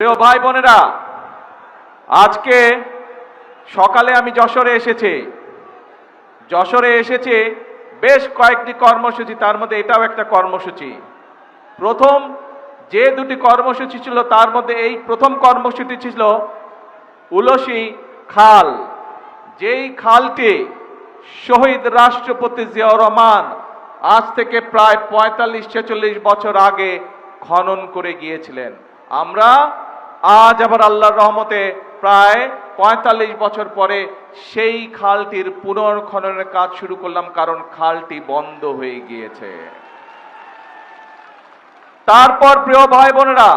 প্রিয় ভাই বোনেরা, আজকে সকালে আমি যশোরে এসেছি বেশ কয়েকটি কর্মসূচি, তার মধ্যে এটাও একটা কর্মসূচি। প্রথম যে দুটি কর্মসূচি ছিল তার মধ্যে এই প্রথম কর্মসূচি ছিল উলসি খাল, যেই খালটি শহীদ রাষ্ট্রপতি জিয়াউর রহমান আজ থেকে প্রায় ৪৫-৪৬ বছর আগে খনন করে গিয়েছিলেন। আমরা আজ আবার আল্লাহর রহমতে প্রায় ৪৫ বছর পরে সেই খালটির পুনর্খননের কাজ শুরু করলাম, কারণ খালটি বন্ধ হয়ে গিয়েছে। তারপর প্রিয় ভাই বোনেরা,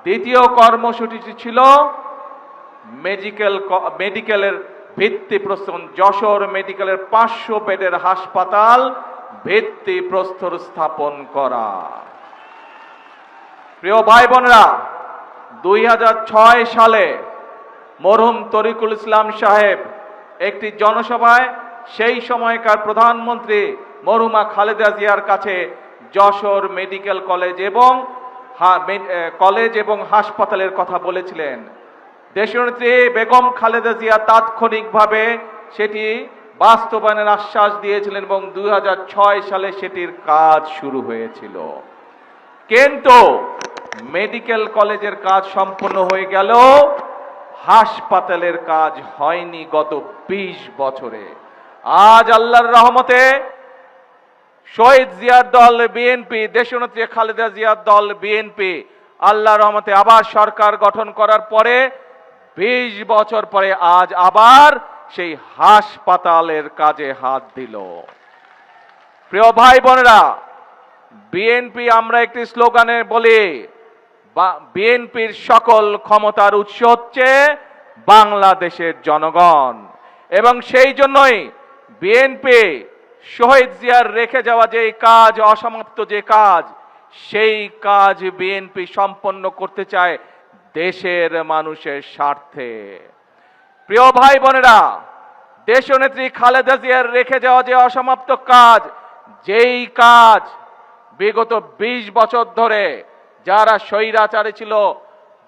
দ্বিতীয় কর্মসূচিটি ছিল মেডিকেলের ভিত্তিপ্রস্তর, যশোর মেডিকেলের ৫০০ বেডের হাসপাতাল ভিত্তিপ্রস্তর স্থাপন করা। প্রিয় ভাই বোনেরা, ২০০৬ সালে মরহুম তরিকুল ইসলাম সাহেব একটি জনসভায় সেই সময়কার প্রধানমন্ত্রী মরহুমা খালেদা জিয়ার কাছে যশোর মেডিকেল কলেজ এবং হাসপাতালের কথা বলেছিলেন। দেশনেত্রী বেগম খালেদা জিয়া তাৎক্ষণিকভাবে সেটি বাস্তবায়নের আশ্বাস দিয়েছিলেন এবং ২০০৬ সালে সেটির কাজ শুরু হয়েছিল। কিন্তু মেডিকেল কলেজের কাজ সম্পন্ন হয়ে গেল, হাসপাতালের কাজ হয়নি গত ২০ বছরে। আজ আল্লাহর রহমতে শহীদ জিয়ার দল বিএনপি, দেশনেত্রী খালেদা জিয়ার দল বিএনপি আল্লাহর রহমতে আবার সরকার গঠন করার পরে ২০ বছর পরে আজ আবার সেই হাসপাতালের কাজে হাত দিল। প্রিয় ভাই বোনেরা, বিএনপি আমরা একটি স্লোগানে বলি, বিএনপির সকল ক্ষমতার উৎস হচ্ছে বাংলাদেশের জনগণ, এবং সেই জন্যই বিএনপি শহীদ জিয়ার রেখে যাওয়া যে কাজ, অসমাপ্ত যে কাজ, সেই কাজ বিএনপি সম্পন্ন করতে চায় দেশের মানুষের স্বার্থে। প্রিয় ভাই বোনেরা, দেশনেত্রী খালেদা জিয়ার রেখে যাওয়া যে অসমাপ্ত কাজ, যেই কাজ বিগত ২০ বছর ধরে যারা স্বৈরাচারী ছিল,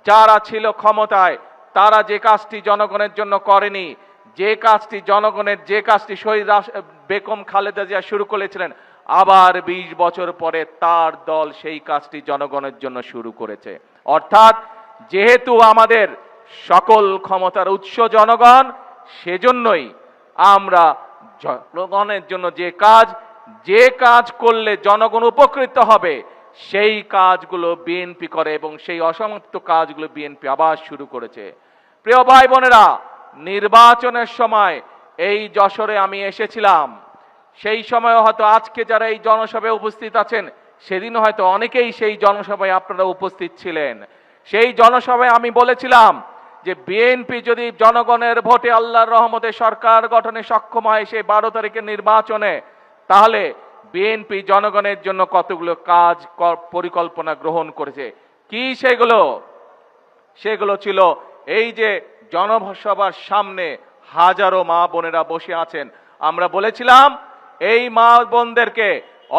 যারা ছিল ক্ষমতায়, তারা যে কাজটি জনগণের জন্য করেনি, যে কাজটি শহীদ বেগম খালেদা জিয়া শুরু করেছিলেন, আবার ২০ বছর পরে তার দল সেই কাজটি জনগণের জন্য শুরু করেছে। অর্থাৎ যেহেতু আমাদের সকল ক্ষমতার উৎস জনগণ, সেজন্যই আমরা জনগণের জন্য যে কাজ করলে জনগণ উপকৃত হবে সেই কাজগুলো বিএনপি করে, এবং সেই অসমাপ্ত কাজগুলো বিএনপি আবার শুরু করেছে। প্রিয় ভাই বোনেরা, নির্বাচনের সময় এই যশোরে আমি এসেছিলাম, সেই সময় হয়তো আজকে যারা এই জনসভায় উপস্থিত আছেন, সেদিন হয়তো অনেকেই সেই জনসভায় আপনারা উপস্থিত ছিলেন। সেই জনসভায় আমি বলেছিলাম যে বিএনপি যদি জনগণের ভোটে আল্লাহর রহমতে সরকার গঠনে সক্ষম হয় সেই ১২ তারিখের নির্বাচনে, তাহলে বিএনপি জনগণের জন্য কতগুলো কাজ পরিকল্পনা গ্রহণ করেছে। কি সেগুলো ছিল, এই যে জনসভার সামনে হাজারো মা বোনেরা বসে আছেন, আমরা বলেছিলাম এই মা বোনদেরকে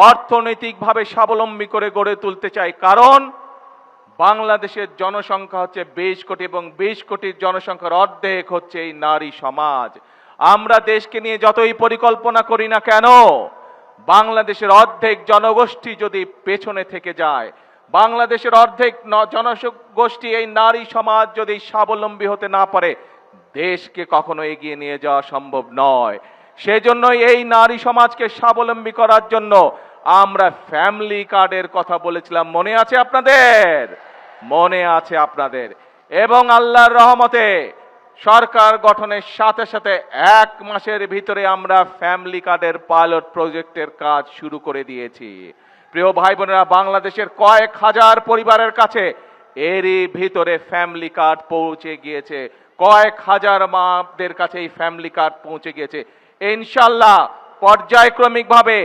অর্থনৈতিকভাবে স্বাবলম্বী করে গড়ে তুলতে চাই, কারণ বাংলাদেশের জনসংখ্যা হচ্ছে ২০ কোটি, এবং ২০ কোটির জনসংখ্যার অর্ধেক হচ্ছে এই নারী সমাজ। আমরা দেশকে নিয়ে যতই পরিকল্পনা করি না কেন, বাংলাদেশের অর্ধেক জনগোষ্ঠী যদি পেছনে থেকে যায়, বাংলাদেশের অর্ধেক জনগোষ্ঠী এই নারী সমাজ যদি স্বাবলম্বী হতে না পারে, দেশকে কখনো এগিয়ে নিয়ে যাওয়া সম্ভব নয়। সেজন্য এই নারী সমাজকে স্বাবলম্বী করার জন্য আমরা ফ্যামিলি কার্ডের কথা বলেছিলাম, মনে আছে আপনাদের? এবং আল্লাহর রহমতে সরকার গঠনের সাথে সাথে ১ মাসের ভিতরে আমরা ফ্যামিলি কার্ডের পাইলট প্রজেক্টের কাজ শুরু করে দিয়েছি। প্রিয় ভাই বোনেরা, বাংলাদেশের কয়েক হাজার পরিবারের কাছে এরই ভিতরে ফ্যামিলি কার্ড পৌঁছে গিয়েছে, কয়েক হাজার মাদের কাছে এই ফ্যামিলি কার্ড পৌঁছে গিয়েছে। ইনশাআল্লাহ পর্যায়ক্রমিকভাবে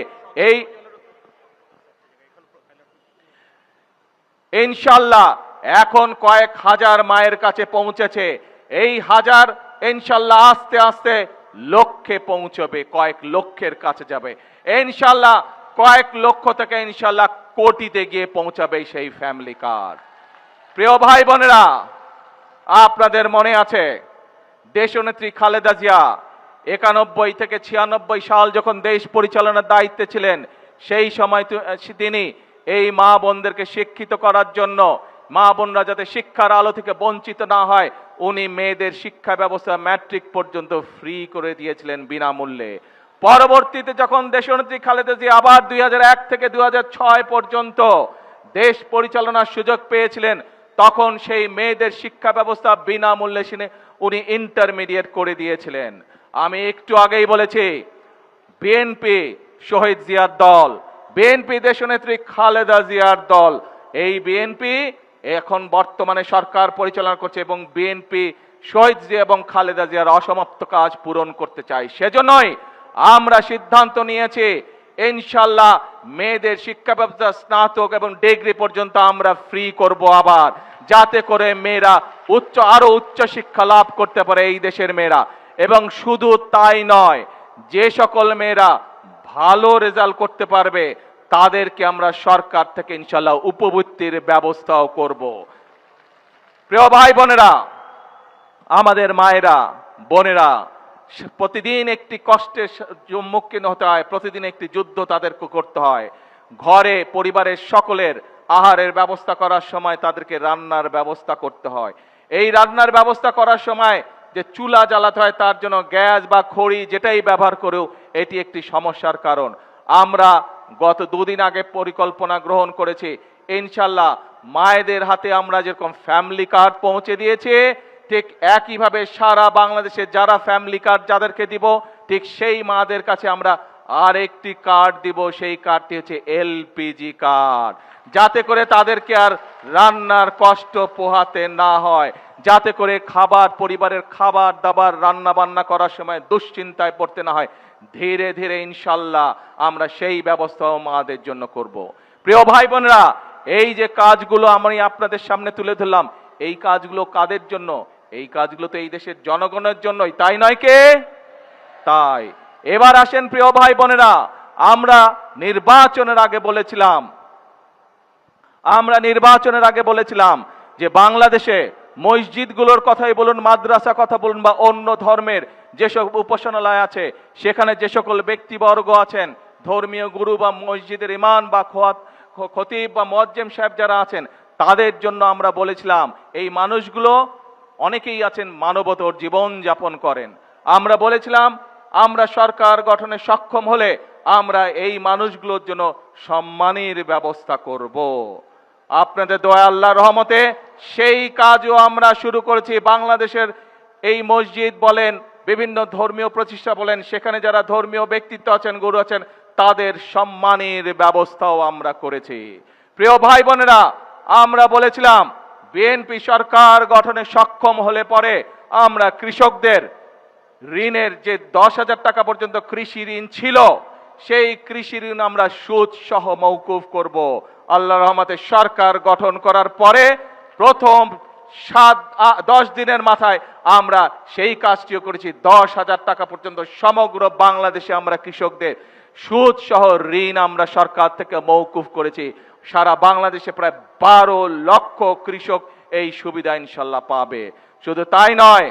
ইনশাআল্লাহ এখন কয়েক হাজার মায়ের কাছে পৌঁছেছে, এই হাজার ইনশাআল্লাহ আস্তে আস্তে লক্ষে পৌঁছবে, কয়েক লক্ষের কাছে যাবে ইনশাআল্লাহ, কয়েক লক্ষ থেকে ইনশাআল্লাহ কোটিতে গিয়ে পৌঁছাবে সেই ফ্যামিলি কার্ড। প্রিয় ভাই বোনেরা, আপনাদের মনে আছে দেশনেত্রী খালেদা জিয়া 91 থেকে 96 সাল যখন দেশ পরিচালনার দায়িত্বে ছিলেন, সেই সময় তিনি এই মা বোনদেরকে শিক্ষিত করার জন্য, মা বোনরা যাতে শিক্ষার আলো থেকে বঞ্চিত না হয়, উনি মেয়েদের শিক্ষা ব্যবস্থা ম্যাট্রিক পর্যন্ত ফ্রি করে দিয়েছিলেন বিনামূল্যে। পরবর্তীতে যখন দেশনেত্রী খালেদা জিয়া আবার 2001 থেকে 2006 পর্যন্ত দেশ পরিচালনার সুযোগ পেয়েছিলেন, তখন সেই মেয়েদের শিক্ষা ব্যবস্থা বিনামূল্যে উনি ইন্টারমিডিয়েট করে দিয়েছিলেন। আমি একটু আগেই বলেছি, বিএনপি শহীদ জিয়ার দল, বিএনপি দেশনেত্রী খালেদা জিয়ার দল। এই বিএনপি এখন বর্তমানে সরকার পরিচালনা করছে এবং বিএনপি শহীদ জিয়া এবং খালেদা জিয়ার অসমাপ্ত কাজ পূরণ করতে চাই। সেজন্যই আমরা সিদ্ধান্ত নিয়েছি, ইনশাল্লাহ মেয়েদের শিক্ষা ব্যবস্থা স্নাতক এবং ডিগ্রি পর্যন্ত আমরা ফ্রি করব আবার, যাতে করে মেয়েরা আরো উচ্চ শিক্ষা লাভ করতে পারে এই দেশের মেয়েরা। এবং শুধু তাই নয়, যে সকল মেয়েরা ভালো রেজাল্ট করতে পারবে তাদেরকে আমরা সরকার থেকে ইনশাল্লাহ উপবৃত্তির ব্যবস্থাও করব। প্রিয় ভাই বোনেরা, আমাদের মায়েরা বোনেরা প্রতিদিন একটি কষ্টের সম্মুখীন হতে হয়, প্রতিদিন একটি যুদ্ধ তাদেরকে করতে হয়। ঘরে পরিবারের সকলের আহারের ব্যবস্থা করার সময় তাদেরকে রান্নার ব্যবস্থা করতে হয়। এই রান্নার ব্যবস্থা করার সময় যে চুলা জ্বালাতে হয়, তার জন্য গ্যাস বা খড়ি যেটাই ব্যবহার করেও এটি একটি সমস্যার কারণ। আমরা গত দুদিন আগে পরিকল্পনা গ্রহণ করেছি, ইনশাল্লাহ মায়েদের হাতে আমরা যেরকম ফ্যামিলি কার্ড পৌঁছে দিয়েছি, ঠিক একইভাবে সারা বাংলাদেশে যারা ফ্যামিলি কার্ড যাদেরকে দিব, ঠিক সেই মাদের কাছে আমরা আর একটি কার্ড দিব। সেই কার্ডটি হচ্ছে এলপিজি কার্ড, যাতে করে তাদেরকে আর রান্নার কষ্ট পোহাতে না হয়, যাতে করে পরিবারের খাবার দাবার রান্না বান্না করার সময় দুশ্চিন্তায় পড়তে না হয়। ধীরে ধীরে ইনশাল্লাহ আমরা সেই ব্যবস্থাও মাদের জন্য করব। প্রিয় ভাই বোনেরা, এই যে কাজগুলো আমি আপনাদের সামনে তুলে ধরলাম, এই কাজগুলো কাদের জন্য? এই কাজগুলো তো এই দেশের জনগণের জন্যই, তাই নয় কে? তাই এবার আসেন প্রিয় ভাই বোনেরা, আমরা নির্বাচনের আগে বলেছিলাম যে বাংলাদেশে মসজিদগুলোর কথাই বলুন, মাদ্রাসা কথা বলুন বা অন্য ধর্মের যেসব উপাসনালয় আছে, সেখানে যে সকল ব্যক্তিবর্গ আছেন, ধর্মীয় গুরু বা মসজিদের ইমাম বা খতিব বা মুয়াজ্জিম সাহেব যারা আছেন, তাদের জন্য আমরা বলেছিলাম এই মানুষগুলো অনেকেই আছেন মানবতর জীবন যাপন করেন। আমরা বলেছিলাম আমরা সরকার গঠনে সক্ষম হলে আমরা এই মানুষগুলোর জন্য সম্মানের ব্যবস্থা করব। আপনাদের দয়া আল্লাহর রহমতে সেই কাজও আমরা শুরু করেছি। বাংলাদেশের এই মসজিদ বলেন, বিভিন্ন ধর্মীয় প্রতিষ্ঠা বলেন, সেখানে যারা ধর্মীয় ব্যক্তিত্ব আছেন, গুরু আছেন, তাদের সম্মানের ব্যবস্থাও আমরা করেছি। প্রিয় ভাই বোনেরা, আমরা বলেছিলাম বিএনপি সরকার গঠনে সক্ষম হলে পরে আমরা কৃষকদের ঋণের যে 10,000 টাকা পর্যন্ত কৃষি ঋণ ছিল, সেই কৃষি ঋণ আমরা সুদ সহ মওকুফ করব। আল্লাহর রহমতে সরকার গঠন করার পরে প্রথম 10 দিনের মাথায় আমরা সেই কাজটিও করেছি। 10,000 টাকা পর্যন্ত সমগ্র বাংলাদেশে আমরা কৃষকদের সুদ সহ ঋণ আমরা সরকার থেকে মওকুফ করেছি। সারা বাংলাদেশে প্রায় 12 লক্ষ কৃষক এই সুবিধা ইনশাল্লাহ পাবে। শুধু তাই নয়,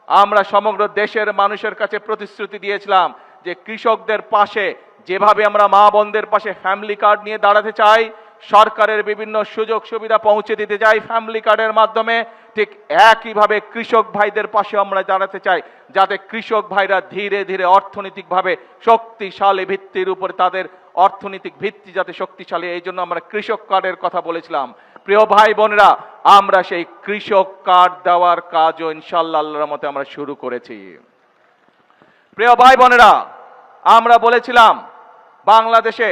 আমরা সমগ্র দেশের মানুষের কাছে প্রতিশ্রুতি দিয়েছিলাম যে কৃষকদের পাশে যেভাবে আমরা মা বোনদের পাশে ফ্যামিলি কার্ড নিয়ে দাঁড়াতে চাই, সরকারের বিভিন্ন সুযোগ সুবিধা পৌঁছে দিতে চাই ফ্যামিলি কার্ডের মাধ্যমে, ঠিক একইভাবে কৃষক ভাইদের পাশে আমরা দাঁড়াতে চাই, যাতে কৃষক ভাইরা ধীরে ধীরে অর্থনৈতিকভাবে শক্তিশালী ভিত্তির উপরে তাদের অর্থনৈতিক ভিত্তি যাতে শক্তিশালী, এই জন্য আমরা কৃষক কার্ডের কথা বলেছিলাম। প্রিয় ভাই বোনেরা, আমরা সেই কৃষক কার্ড দেওয়ার কাজও ইনশাআল্লাহ আল্লাহর রহমতে আমরা শুরু করেছি। প্রিয় ভাই বোনেরা, আমরা বলেছিলাম বাংলাদেশে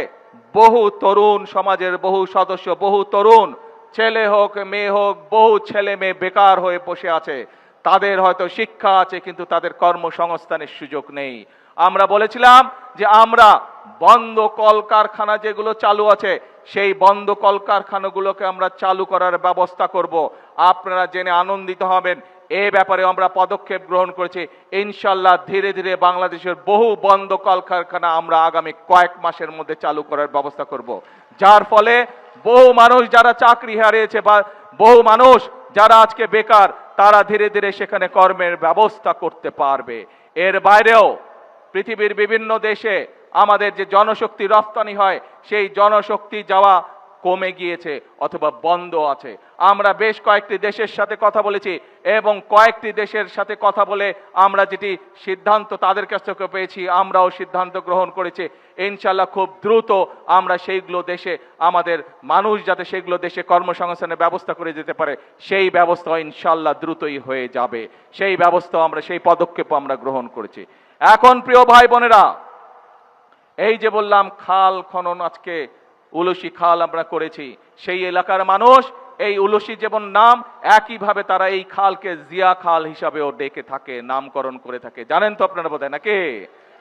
বহু তরুণ সমাজের বহু সদস্য, বহু তরুণ ছেলে হোক মেয়ে হোক, বহু ছেলে মেয়ে বেকার হয়ে বসে আছে। তাদের হয়তো শিক্ষা আছে কিন্তু তাদের কর্মসংস্থানের সুযোগ নেই। আমরা বলেছিলাম যে আমরা বন্ধ কলকারখানা যেগুলো চালু আছে, সেই বন্ধ কলকারখানাগুলোকে আমরা চালু করার ব্যবস্থা করব। আপনারা জেনে আনন্দিত হবেন, এ ব্যাপারে আমরা পদক্ষেপ গ্রহণ করেছি। ইনশাল্লাহ ধীরে ধীরে বাংলাদেশের বহু বন্ধ কলকারখানা আমরা আগামী কয়েক মাসের মধ্যে চালু করার ব্যবস্থা করব, যার ফলে বহু মানুষ যারা চাকরি হারিয়েছে বা বহু মানুষ যারা আজকে বেকার, তারা ধীরে ধীরে সেখানে কর্মের ব্যবস্থা করতে পারবে। এর বাইরেও পৃথিবীর বিভিন্ন দেশে আমাদের যে জনশক্তি রপ্তানি হয়, সেই জনশক্তি যাওয়া কমে গিয়েছে অথবা বন্ধ আছে। আমরা বেশ কয়েকটি দেশের সাথে কথা বলেছি এবং কয়েকটি দেশের সাথে কথা বলে আমরা যেটি সিদ্ধান্ত তাদের কাছ থেকে পেয়েছি, আমরাও সিদ্ধান্ত গ্রহণ করেছি ইনশাল্লাহ খুব দ্রুত আমরা সেইগুলো দেশে আমাদের মানুষ যাতে সেগুলো দেশে কর্মসংস্থানের ব্যবস্থা করে যেতে পারে, সেই ব্যবস্থা ইনশাল্লাহ দ্রুতই হয়ে যাবে। সেই ব্যবস্থা আমরা, সেই পদক্ষেপ আমরা গ্রহণ করেছি। এখন প্রিয় ভাই বোনেরা, এই যে বললাম খাল খনন, আজকে উলসি খাল আমরা করেছি, সেই এলাকার মানুষ এই উলসি যেমন নাম, একইভাবে তারা এই খালকে জিয়া খাল হিসাবেও ডেকে থাকে, নামকরণ করে থাকে। জানেন তো আপনারা বোধহয় নাকি?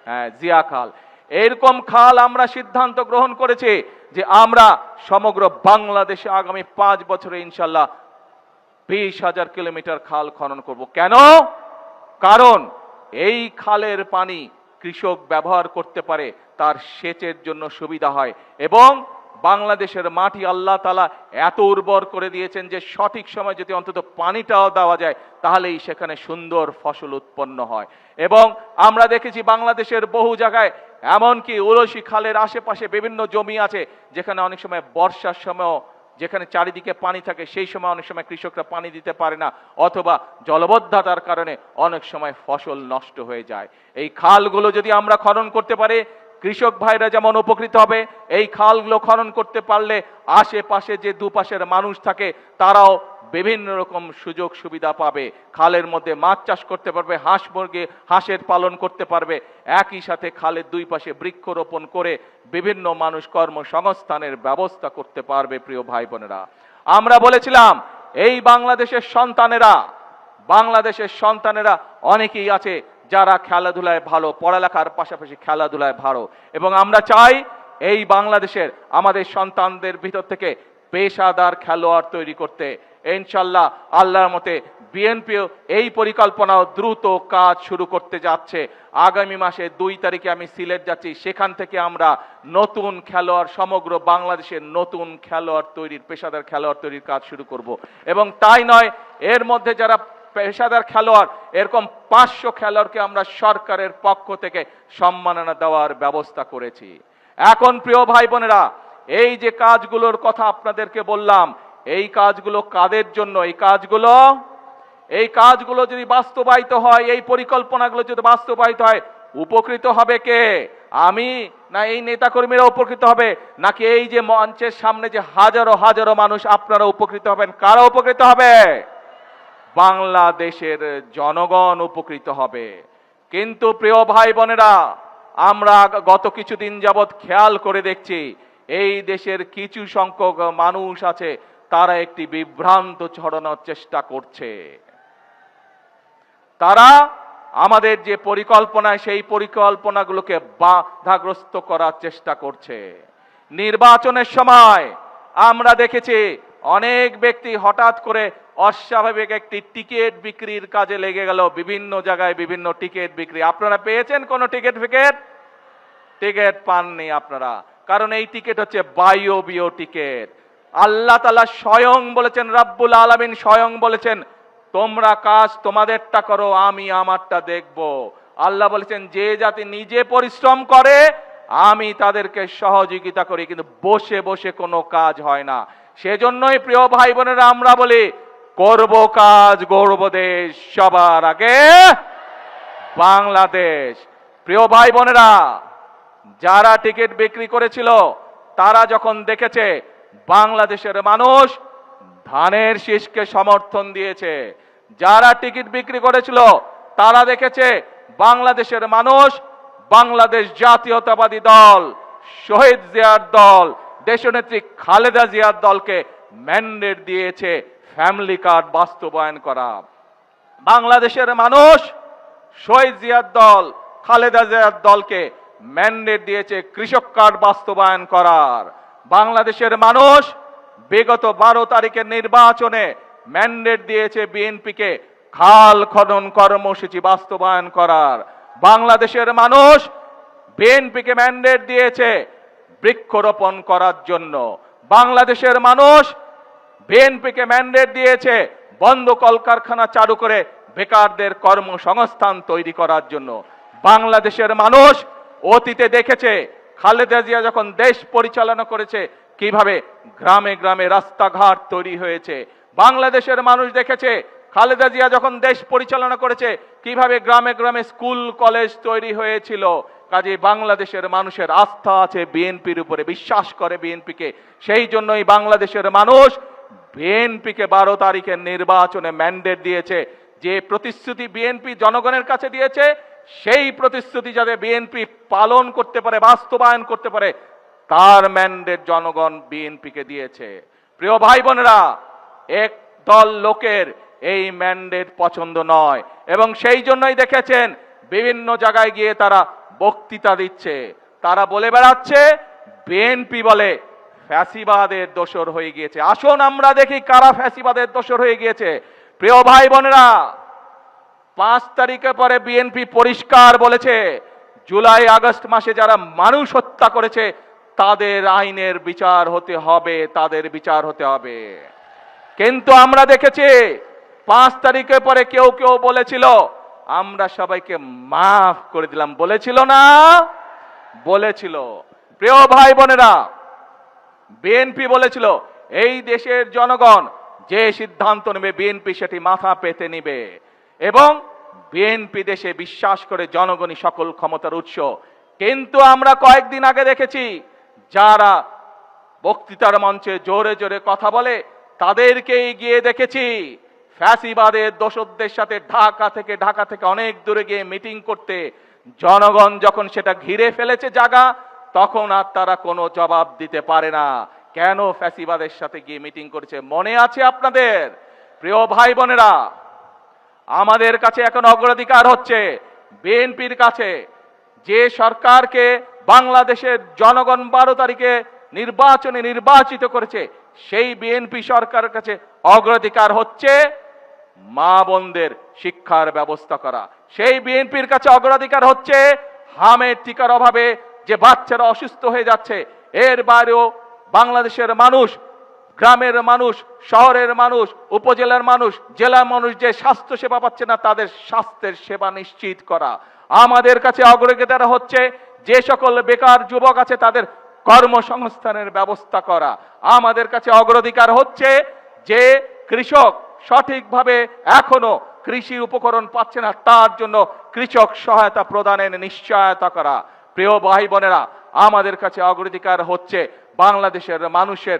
হ্যাঁ, জিয়া খাল। এরকম খাল আমরা সিদ্ধান্ত গ্রহণ করেছি যে আমরা সমগ্র বাংলাদেশে আগামী 5 বছরে ইনশাল্লাহ 20,000 কিলোমিটার খাল খনন করব। কেন? কারণ এই খালের পানি কৃষক ব্যবহার করতে পারে, তার সেচের জন্য সুবিধা হয় এবং বাংলাদেশের মাটি আল্লাহ তাআলা এত উর্বর করে দিয়েছেন যে সঠিক সময় যদি অন্তত পানিটাও দেওয়া যায় তাহলেই সেখানে সুন্দর ফসল উৎপন্ন হয়। এবং আমরা দেখেছি বাংলাদেশের বহু জায়গায়, এমনকি উলসি খালের আশেপাশে বিভিন্ন জমি আছে যেখানে অনেক সময় বর্ষার সময়ও, যেখানে চারিদিকে পানি থাকে, সেই সময় অনেক সময় কৃষকরা পানি দিতে পারে না অথবা জলবদ্ধতার কারণে অনেক সময় ফসল নষ্ট হয়ে যায়। এই খালগুলো যদি আমরা খনন করতে পারি, কৃষক ভাইরা যেমন উপকৃত হবে, এই খালগুলো খনন করতে পারলে আশেপাশে যে দুপাশের মানুষ থাকে তারাও বিভিন্ন রকম সুযোগ সুবিধা পাবে। খালের মধ্যে মাছ চাষ করতে পারবে, হাঁস মুরগি, হাঁসের পালন করতে পারবে। একই সাথে খালের দুই পাশে বৃক্ষরোপণ করে বিভিন্ন মানুষ কর্মসংস্থানের ব্যবস্থা করতে পারবে। প্রিয় ভাই বোনেরা, আমরা বলেছিলাম এই বাংলাদেশের সন্তানেরা অনেকেই আছে যারা খেলাধুলায় ভালো, পড়ালেখার পাশাপাশি খেলাধুলায় ভালো, এবং আমরা চাই এই বাংলাদেশের আমাদের সন্তানদের ভিতর থেকে পেশাদার খেলোয়াড় তৈরি করতে। ইনশাল্লাহ আল্লাহর মতে বিএনপিও এই পরিকল্পনাও দ্রুত কাজ শুরু করতে যাচ্ছে। আগামী মাসে 2 তারিখে আমি সিলেট যাচ্ছি, সেখান থেকে আমরা নতুন খেলোয়াড়, সমগ্র বাংলাদেশের নতুন খেলোয়াড় তৈরির, পেশাদার খেলোয়াড় তৈরির কাজ শুরু করব। এবং তাই নয়, এর মধ্যে যারা পেশাদার খেলোয়াড়, এরকম 500 খেলোয়াড়কে আমরা সরকারের পক্ষ থেকে সম্মাননা দেওয়ার ব্যবস্থা করেছি। এখন প্রিয় ভাই বোনেরা, এই যে কাজগুলোর কথা আপনাদেরকে বললাম, এই কাজগুলো কাদের জন্য? এই কাজগুলো যদি বাস্তবায়িত হয়, এই পরিকল্পনাগুলো যদি বাস্তবায়িত হয়, উপকৃত হবে কে? আমি না এই নেতাকর্মীরা উপকৃত হবে, নাকি এই যে মঞ্চের সামনে যে হাজারো হাজারো মানুষ, আপনারা উপকৃত হবেন? কারা উপকৃত হবে? বাংলাদেশের জনগণ উপকৃত হবে। কিন্তু প্রিয় ভাই বোনেরা, আমরা গত কিছুদিন যাবৎ খেয়াল করে দেখছি এই দেশের কিছু সংখ্যক মানুষ আছে, তারা একটি বিভ্রান্ত ছড়ানোর চেষ্টা করছে। তারা আমাদের যে পরিকল্পনা, সেই পরিকল্পনাগুলোকে বাধাগ্রস্ত করার চেষ্টা করছে। নির্বাচনের সময় আমরা দেখেছি অনেক ব্যক্তি হঠাৎ করে অস্বাভাবিক একটি টিকিট বিক্রির কাজে লেগে গেল। বিভিন্ন জায়গায় বিভিন্ন টিকিট বিক্রি। আপনারা পেয়েছেন কোনো টিকিট পাননি আপনারা, কারণ এই টিকিট হচ্ছে বায়বীয় টিকিট। আল্লাহ তাআলা স্বয়ং বলেছেন, রাব্বুল আলামিন স্বয়ং বলেছেন, তোমরা কাজ তোমাদেরটা করো, আমি আমারটা দেখব। আল্লাহ বলেছেন, যে জাতি নিজে পরিশ্রম করে আমি তাদেরকে সহযোগিতা করি, কিন্তু বসে বসে কোনো কাজ হয় না। সেজন্যই প্রিয় ভাই বোনেরা আমরা বলি, করব কাজ, গড়ব দেশ, সবার আগে বাংলাদেশ। প্রিয় ভাই বোনেরা, যারা টিকিট বিক্রি করেছিল তারা যখন দেখেছে বাংলাদেশের মানুষ ধানের শীষকে সমর্থন দিয়েছে, যারা টিকিট বিক্রি করেছিল তারা দেখেছে বাংলাদেশের মানুষ বাংলাদেশ জাতীয়তাবাদী দল, শহীদ জিয়ার দল, দেশনেত্রী খালেদা জিয়ার দলকে ম্যান্ডেট দিয়েছে ফ্যামিলি কার্ড বাস্তবায়ন করা। বাংলাদেশের মানুষ শহীদ জিয়ার দল, খালেদা জিয়ার দলকে ম্যান্ডেট দিয়েছে কৃষক কার্ড বাস্তবায়ন করার। বাংলাদেশের মানুষ বিগত 12 তারিখের নির্বাচনে ম্যান্ডেট দিয়েছে বিএনপিকে খাল খনন কর্মসূচি বাস্তবায়ন করার। বাংলাদেশের মানুষ বিএনপিকে ম্যান্ডেট দিয়েছে বৃক্ষরোপণ করার জন্য। বাংলাদেশের মানুষ বিএনপিকে ম্যান্ডেট দিয়েছে বন্ধ কলকারখানা চালু করে বেকারদের কর্মসংস্থান তৈরি করার জন্য। বাংলাদেশের মানুষ অতীতে দেখেছে খালেদা জিয়া যখন দেশ পরিচালনা করেছে কিভাবে গ্রামে গ্রামে রাস্তাঘাট তৈরি হয়েছে। বাংলাদেশের মানুষ দেখেছে খালেদা জিয়া যখন দেশ পরিচালনা করেছে কিভাবে গ্রামে গ্রামে স্কুল কলেজ তৈরি হয়েছিল। কাজে বাংলাদেশের মানুষের আস্থা আছে বিএনপির উপরে, বিশ্বাস করে বিএনপিকে। সেই জন্যই বাংলাদেশের মানুষ বিএনপিকে 12 তারিখের নির্বাচনে ম্যান্ডেট দিয়েছে। যে প্রতিশ্রুতি বিএনপি জনগণের কাছে দিয়েছে সেই প্রতিশ্রুতি যাতে বিএনপি পালন করতে পারে, বাস্তবায়ন করতে পারে, তার ম্যান্ডেট জনগণ বিএনপিকে দিয়েছে। প্রিয় ভাই বোনেরা, এক দল লোকের এই ম্যান্ডেট পছন্দ নয় এবং সেই জন্যই দেখেছেন বিভিন্ন জায়গায় গিয়ে তারা বক্তৃতা দিচ্ছে। তারা বলে বেড়াচ্ছে বিএনপি বলে ফ্যাসিবাদের দোসর হয়ে গিয়েছে। আসুন আমরা দেখি কারা ফ্যাসিবাদের দোসর হয়ে গিয়েছে। প্রিয় ভাই বোনেরা, 5 তারিখে পরে বিএনপি পরিষ্কার বলেছে জুলাই আগস্ট মাসে যারা মানুষ হত্যা করেছে তাদের আইনের বিচার হতে হবে, তাদের বিচার হতে হবে। কিন্তু আমরা দেখেছি 5 তারিখের পরে কেউ কেউ বলেছিল আমরা সবাইকে মাফ করে দিলাম, বলেছিল না? বলেছিল। প্রিয় ভাই বোনেরা, বিএনপি বলেছিল এই দেশের জনগণ যে সিদ্ধান্ত নেবে বিএনপি সেটি মাথা পেতে নিবে এবং বিএনপি দেশে বিশ্বাস করে জনগণই সকল ক্ষমতার উৎস। কিন্তু আমরা কয়েকদিন আগে দেখেছি যারা বক্তৃতার মঞ্চে জোরে জোরে কথা বলে তাদেরকেই গিয়ে দেখেছি ফ্যাসিবাদের দোসরদের সাথে ঢাকা থেকে অনেক দূরে গিয়ে মিটিং করতে। জনগণ যখন সেটা ঘিরে ফেলেছে জায়গা, তখন আর তারা কোনো জবাব দিতে পারে না। কেন ফ্যাসিবাদের সাথে গিয়ে মিটিং করেছে মনে আছে আপনাদের? প্রিয় ভাই বোনেরা, আমাদের কাছে এখন অগ্রাধিকার হচ্ছে বিএনপির কাছে যে সরকারকে বাংলাদেশের জনগণ 12 তারিখে নির্বাচনে নির্বাচিত করেছে সেই বিএনপি সরকারের কাছে অগ্রাধিকার হচ্ছে মা বোনদের শিক্ষার ব্যবস্থা করা। সেই বিএনপির কাছে অগ্রাধিকার হচ্ছে হামের টিকার অভাবে যে বাচ্চারা অসুস্থ হয়ে যাচ্ছে। এর বাইরেও বাংলাদেশের মানুষ, গ্রামের মানুষ, শহরের মানুষ, উপজেলার মানুষ, জেলার মানুষ যে স্বাস্থ্য সেবা পাচ্ছে না তাদের স্বাস্থ্যের সেবা নিশ্চিত করা। আমাদের কাছে অগ্রাধিকার হচ্ছে যে সকল বেকার যুবক আছে তাদের কর্মসংস্থানের ব্যবস্থা করা। আমাদের কাছে অগ্রাধিকার হচ্ছে যে কৃষক সঠিকভাবে এখনো কৃষি উপকরণ পাচ্ছে না তার জন্য কৃষক সহায়তা প্রদানের নিশ্চয়তা করা। প্রিয় ভাই বোনেরা, আমাদের কাছে অগ্রাধিকার হচ্ছে বাংলাদেশের মানুষের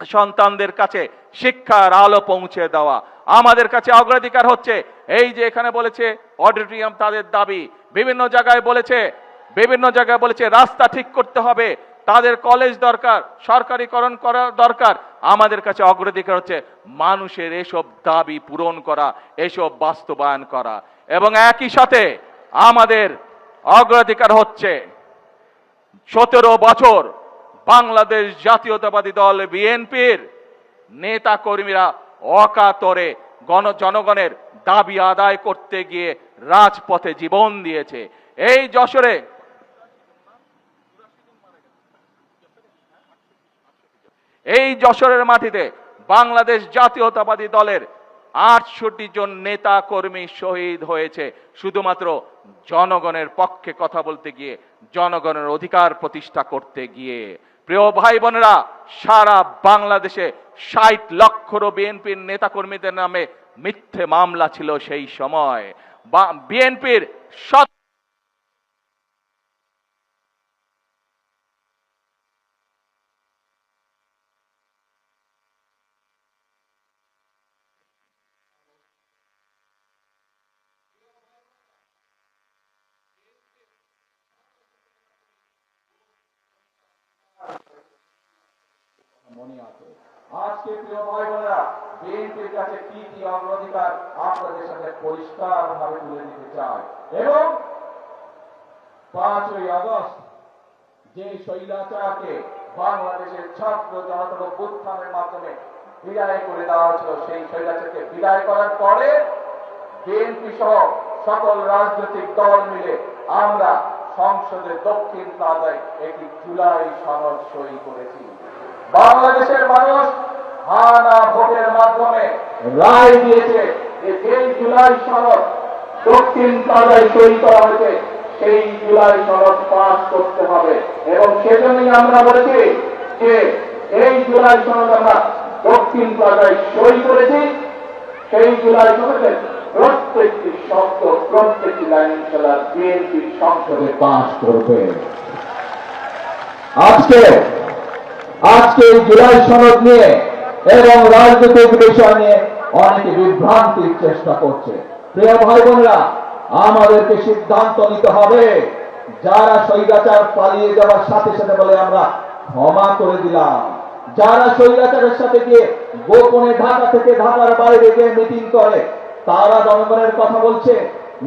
সন্তানদের কাছে শিক্ষার আলো পৌঁছে দেওয়া। আমাদের কাছে অগ্রাধিকার হচ্ছে এই যে এখানে বলেছে অডিটোরিয়াম তাদের দাবি, বিভিন্ন জায়গায় বলেছে রাস্তা ঠিক করতে হবে, তাদের কলেজ দরকার, সরকারিকরণ করা দরকার। আমাদের কাছে অগ্রাধিকার হচ্ছে মানুষের এসব দাবি পূরণ করা, এসব বাস্তবায়ন করা। এবং একই সাথে আমাদের অগ্রাধিকার হচ্ছে 17 বছর বাংলাদেশ জাতীয়তাবাদী দল বিএনপির নেতা কর্মীরা অকাতরে জনগণের দাবি আদায় করতে গিয়ে রাজপথে জীবন দিয়েছে। এই যশোরের মাটিতে বাংলাদেশ জাতীয়তাবাদী দলের 68 জন নেতা কর্মী শহীদ হয়েছে শুধুমাত্র জনগণের পক্ষে কথা বলতে গিয়ে, জনগণের অধিকার প্রতিষ্ঠা করতে গিয়ে। প্রিয় ভাই বোনেরা, সারা বাংলাদেশে 60 লক্ষেরও বিএনপির নেতা কর্মীদের নামে মিথ্যে মামলা ছিল সেই সময়। বিএনপির মনে আছে। আজকে প্রিয় ভাই বোনেরা, বিএনপির কাছে কি কি অগ্রাধিকার আপনাদের সাথে পরিষ্কার ভাবে তুলে দিতে চাই। এবং 5ই আগস্ট যে স্বৈরাচারকে বাংলাদেশের ছাত্র জনতার অভ্যুত্থানের মাধ্যমে বিদায় করে দেওয়া হয়েছিল, সেই স্বৈরাচারকে বিদায় করার পরে বিএনপি সহ সকল রাজনৈতিক দল মিলে আমরা সংসদের দক্ষিণ প্লাজায় একটি জুলাই সনদ সই করেছি। বাংলাদেশের মানুষ হানা ভোটের মাধ্যমে রায় দিয়েছে যে যেই জুলাই সনদ দক্ষিণ প্লাজায় সই করা হয়েছে সেই জুলাই সনদ পাস করতে হবে, এবং সেজন্যই আমরা বলেছি যে এই জুলাই সনদ আমরা দক্ষিণ প্লাজায় সই করেছি, সেই জুলাই সনদের প্রত্যেকটি শব্দ প্রত্যেকটি লাইন ইনশাআল্লাহ বিএনপি সংসদে পাস করবে। আজকে এই জুলাই সনদ নিয়ে এবং রাজনৈতিক বিষয় নিয়ে অনেকে বিভ্রান্তির চেষ্টা করছে। প্রিয় ভাই বোনেরা, আমাদেরকে সিদ্ধান্ত নিতে হবে। যারা স্বৈরাচার পালিয়ে যাওয়ার সাথে সাথে বলে আমরা ক্ষমা করে দিলাম, যারা স্বৈরাচারের সাথে গিয়ে গোপনে ঢাকা থেকে ঢাকার বাইরে গিয়ে মিটিং করে তারা জনগণের কথা বলছে,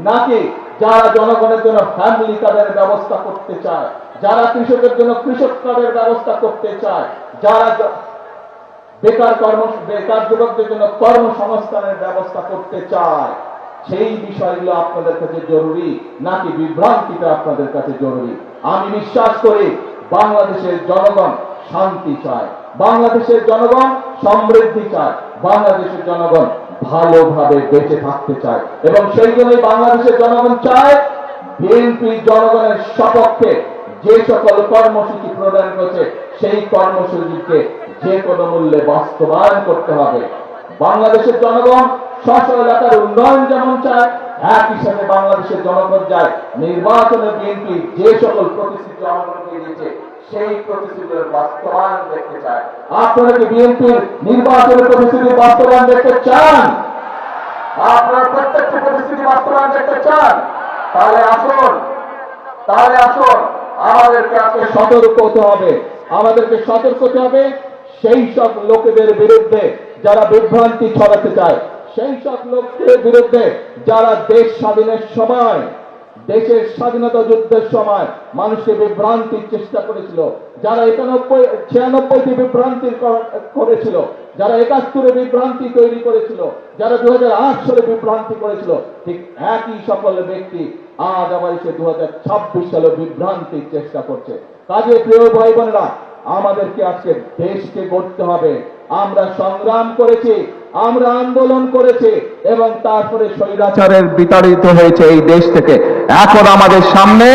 নাকি যারা জনগণের জন্য ফ্যামিলি কার্ডের ব্যবস্থা করতে চায়, যারা কৃষকের জন্য কৃষক কার্ডের ব্যবস্থা করতে চায়, যারা বেকার যুবকদের জন্য কর্মসংস্থানের ব্যবস্থা করতে চায়, সেই বিষয়গুলো আপনাদের কাছে জরুরি নাকি বিভ্রান্তিটা আপনাদের কাছে জরুরি? আমি বিশ্বাস করি বাংলাদেশের জনগণ শান্তি চায়, বাংলাদেশের জনগণ সমৃদ্ধি চায়, বাংলাদেশের জনগণ ভালোভাবে বেঁচে থাকতে চায়, এবং সেই জন্যই বাংলাদেশের জনগণ চায় বিএনপি জনগণের সপক্ষে যে সকল কর্মসূচি প্রদান করেছে সেই কর্মসূচিকে যে কোনো মূল্যে বাস্তবায়ন করতে হবে। বাংলাদেশের জনগণ স্ব এলাকার উন্নয়ন যেমন চায়, একই সাথে বাংলাদেশের জনগণ চায় নির্বাচনে বিএনপি যে সকল প্রতিশ্রুতি জনগণকে দিয়েছে সেই প্রতিশ্রুতির বাস্তবায়ন দেখতে চায়। আপনারা কি বিএনপির নির্বাচনের প্রতিশ্রুতি বাস্তবায়ন দেখতে চান? আপনারা প্রত্যেকটি প্রতিশ্রুতি বাস্তবায়ন দেখতে চান? তাহলে আসুন আমাদেরকে আজকে সতর্ক হতে হবে। আমাদেরকে সতর্ক হতে হবে সেই সব লোকেদের বিরুদ্ধে যারা বিভ্রান্তি ছড়াতে চায়, সেই সব লোকদের বিরুদ্ধে যারা দেশ স্বাধীনের সময়, দেশের স্বাধীনতা যুদ্ধের সময় মানুষকে বিভ্রান্তির চেষ্টা করেছিল, যারা 96 বিভ্রান্তি করেছিল, যারা 71 বিভ্রান্তি তৈরি করেছিল, যারা 2008 সালে বিভ্রান্তি করেছিল, ঠিক একই সকল ব্যক্তি আজ আবার এসে 2026 সালে বিভ্রান্তির চেষ্টা করছে। কাজে প্রিয় ভাই বোনেরা, আমাদেরকে আজকে দেশকে গড়তে হবে। আমরা সংগ্রাম করেছি, আমরা আন্দোলন করেছি, এবং তারপরে স্বৈরাচারের বিতাড়িত হয়েছে এই দেশ থেকে। এখন আমাদের সামনে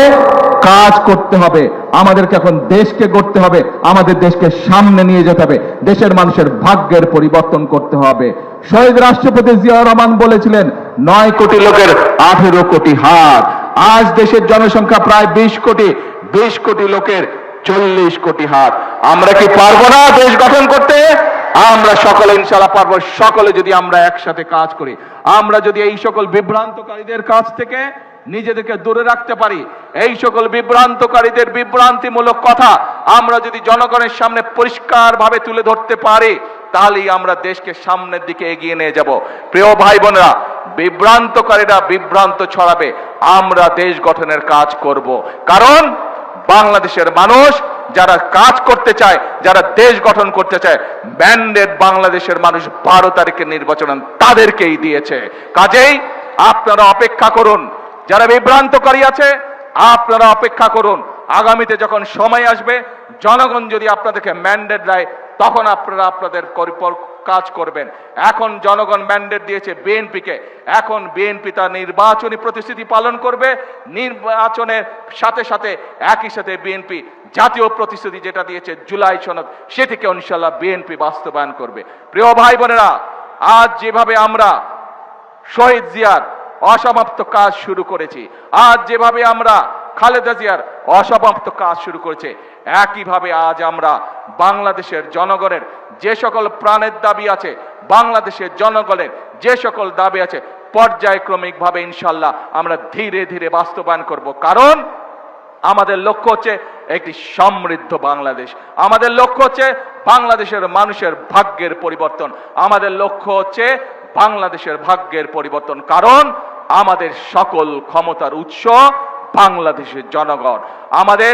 কাজ করতে হবে, আমাদেরকে এখন দেশকে গড়তে হবে, আমাদের দেশকে সামনে নিয়ে যেতে হবে, দেশের মানুষের ভাগ্যের পরিবর্তন করতে হবে। শহীদ রাষ্ট্রপতি জিয়াউর রহমান বলেছিলেন 9 কোটি লোকের 18 কোটি হাত। আজ দেশের জনসংখ্যা প্রায় 20 কোটি, 20 কোটি লোকের 40 কোটি হাত। আমরা কি পারবো না দেশ গঠন করতে? আমরা সকলে ইনশাআল্লাহ পারবো, সকলে যদি আমরা একসাথে কাজ করি, আমরা যদি এই সকল বিভ্রান্তকারীদের কাছ থেকে নিজেদেরকে দূরে রাখতে পারি, এই সকল বিভ্রান্তকারীদের বিভ্রান্তিমূলক কথা আমরা যদি জনগণের সামনে পরিষ্কারভাবে তুলে ধরতে পারি, তাহলেই আমরা দেশকে সামনের দিকে এগিয়ে নিয়ে যাব। প্রিয় ভাই বোনেরা, বিভ্রান্তকারীরা বিভ্রান্ত ছড়াবে, আমরা দেশ গঠনের কাজ করব। কারণ বাংলাদেশের মানুষ যারা কাজ করতে চায়, যারা দেশ গঠন করতে চায়, ম্যান্ডেট বাংলাদেশের মানুষ 12 তারিখের নির্বাচন তাদেরকেই দিয়েছে। কাজেই আপনারা অপেক্ষা করুন, যারা বিভ্রান্তকারী আছে আপনারা অপেক্ষা করুন। আগামীতে যখন সময় আসবে, জনগণ যদি আপনাদেরকে ম্যান্ডেট দেয়, তখন আপনারা আপনাদের কাজ করবেন। এখন জনগণ ম্যান্ডেট দিয়েছে বিএনপিকে, এখন বিএনপি তার নির্বাচনী প্রতিশ্রুতি পালন করবে। নির্বাচনের সাথে সাথে একই সাথে বিএনপি জাতীয় প্রতিশ্রুতি যেটা দিয়েছে জুলাই সনদ, সেটিকে ইনশাআল্লাহ বিএনপি বাস্তবায়ন করবে। প্রিয় ভাই বোনেরা, আজ যেভাবে আমরা শহীদ জিয়ার অসমাপ্ত কাজ শুরু করেছি, আজ যেভাবে আমরা খালেদা জিয়ার অসমাপ্ত কাজ শুরু করেছে, একইভাবে আজ আমরা বাংলাদেশের জনগণের যে সকল প্রাণের দাবি আছে, বাংলাদেশের জনগণের যে সকল দাবি আছে, পর্যায়ক্রমিকভাবে ইনশাআল্লাহ আমরা ধীরে ধীরে বাস্তবায়ন করব। কারণ আমাদের লক্ষ্য হচ্ছে একটি সমৃদ্ধ বাংলাদেশ, আমাদের লক্ষ্য হচ্ছে বাংলাদেশের মানুষের ভাগ্যের পরিবর্তন, আমাদের লক্ষ্য হচ্ছে বাংলাদেশের ভাগ্যের পরিবর্তন। কারণ আমাদের সকল ক্ষমতার উৎস বাংলাদেশের জনগণ, আমাদের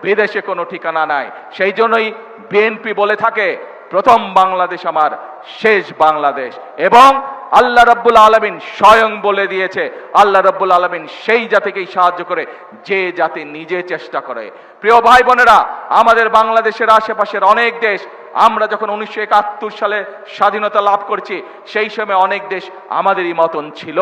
বিদেশে কোনো ঠিকানা নাই। সেই জন্যই বিএনপি বলে থাকে প্রথম বাংলাদেশ আমার, শেষ বাংলাদেশ। এবং আল্লাহ রাব্বুল আলামিন স্বয়ং বলে দিয়েছে, আল্লাহ রাব্বুল আলামিন সেই জাতিকেই সাহায্য করে যে জাতি নিজে চেষ্টা করে। প্রিয় ভাই বোনেরা, আমাদের বাংলাদেশের আশেপাশের অনেক দেশ আমরা যখন 1971 সালে স্বাধীনতা লাভ করেছি, সেই সময় অনেক দেশ আমাদেরই মতন ছিল,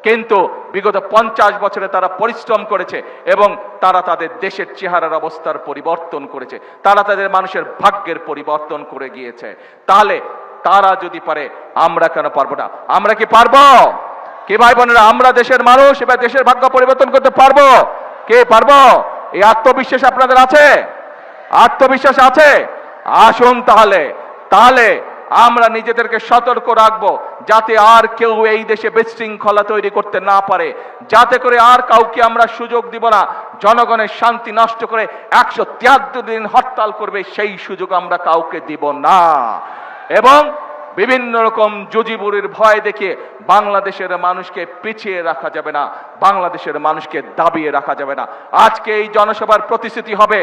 কিন্তু বিগত 50 বছরে তারা পরিশ্রম করেছে এবং তারা তাদের দেশের চেহারার অবস্থার পরিবর্তন করেছে, তারা তাদের মানুষের ভাগ্যের পরিবর্তন করে গিয়েছে। তাহলে তারা যদি পারে, আমরা কেন পারবো না? আমরা কি পারবো? কে ভাই বোনেরা, আমরা দেশের মানুষ, এবার দেশের ভাগ্য পরিবর্তন করতে পারবো? কে পারবো? এই আত্মবিশ্বাস আপনাদের আছে? আত্মবিশ্বাস আছে? আসুন তাহলে তাহলে আমরা নিজেদেরকে সতর্ক রাখবো, যাতে আর কেউ এই দেশে বিশৃঙ্খলা তৈরি করতে না পারে, যাতে করে আর কাউকে আমরা সুযোগ দিব না জনগণের শান্তি নষ্ট করে 173 দিন হরতাল করবে, সেই সুযোগ আমরা কাউকে দিব না। এবং বিভিন্ন রকম জুজিবুরির ভয় দেখিয়ে বাংলাদেশের মানুষকে পিছিয়ে রাখা যাবে না, বাংলাদেশের মানুষকে দাবিয়ে রাখা যাবে না। আজকে এই জনসভার প্রতিশ্রুতি হবে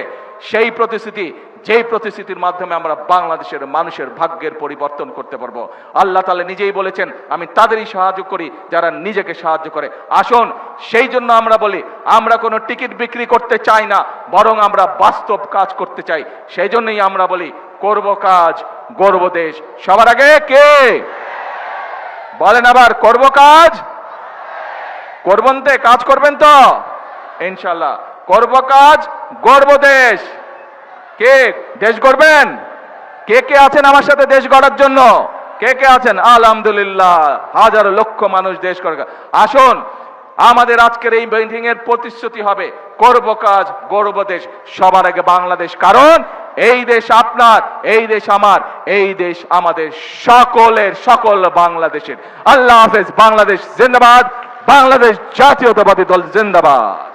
সেই প্রতিশ্রুতি, যেই প্রতিশ্রুতির মাধ্যমে আমরা বাংলাদেশের মানুষের ভাগ্যের পরিবর্তন করতে পারবো। আল্লাহ তাআলা নিজেই বলেছেন, আমি তাদেরই সাহায্য করি যারা নিজেকে সাহায্য করে। আসুন, সেই জন্য আমরা বলি, আমরা কোনো টিকিট বিক্রি করতে চাই না, বরং আমরা বাস্তব কাজ করতে চাই। সেই জন্যই আমরা বলি, করব কাজ, গড়ব দেশ। সবার আগে কে বলেন আবার, করব কাজ, করবেন তো? কাজ করবেন তো ইনশাআল্লাহ? করব কাজ, গড়ব দেশ। কে দেশ গড়বেন? কে কে আছেন আমার সাথে দেশ গড়ার জন্য? কে কে আছেন? আলহামদুলিল্লাহ, হাজার লক্ষ মানুষ দেশ গড়া। আসুন, আমাদের আজকের এই মিটিং এর প্রতিশ্রুতি হবে, করব কাজ, গড়ব দেশ। সবার আগে বাংলাদেশ, কারণ এই দেশ আপনার, এই দেশ আমার, এই দেশ আমাদের সকলের, সকল বাংলাদেশের। আল্লাহ হাফেজ। বাংলাদেশ জিন্দাবাদ, বাংলাদেশ জাতীয়তাবাদী দল জিন্দাবাদ।